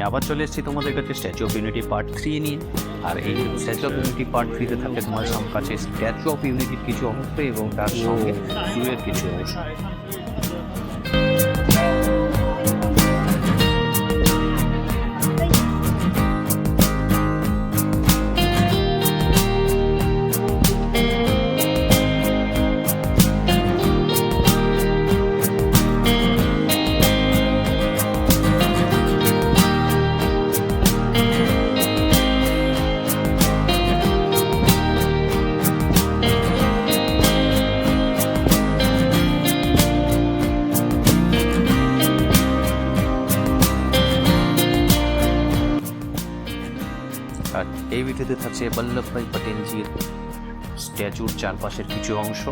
আবার চলে এসেছি তোমাদের কাছে স্ট্যাচু অফ ইউনিটি পার্ট 3 নিয়ে। আর এই স্ট্যাচু অফ ইউনিটি পার্ট 3-তে থাকবে তোমাদের কাছে স্ট্যাচু অফ ইউনিটির কিছু অংশ এবং তার সঙ্গে জুয়ের কিছু অংশ। আর এই ভিডিওতে থাকছে বল্লভভাই পটেলজির স্ট্যাচুর চারপাশের কিছু অংশ।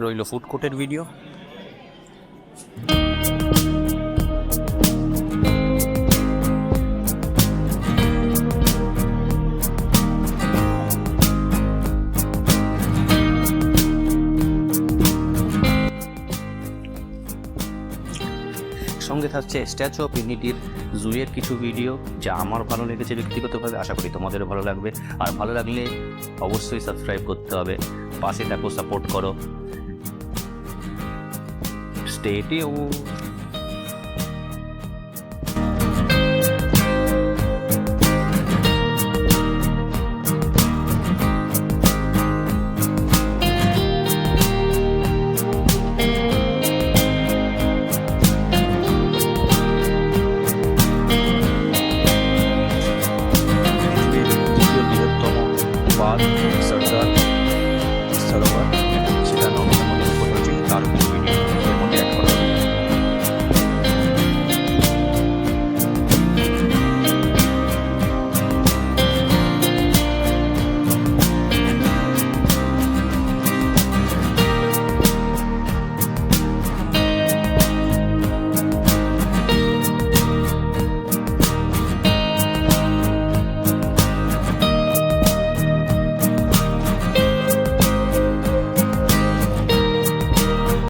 রইল ফুড কোর্টের ভিডিও। সঙ্গে থাকছে স্ট্যাচু অফ ইউনিটির জুয়ের কিছু ভিডিও, যা আমার ভালো লেগেছে ব্যক্তিগতভাবে, আশা করি তোমাদেরও ভালো লাগবে। আর ভালো লাগলে অবশ্যই সাবস্ক্রাইব করতে হবে, পাশে থাকো, সাপোর্ট করো। Stay tuned.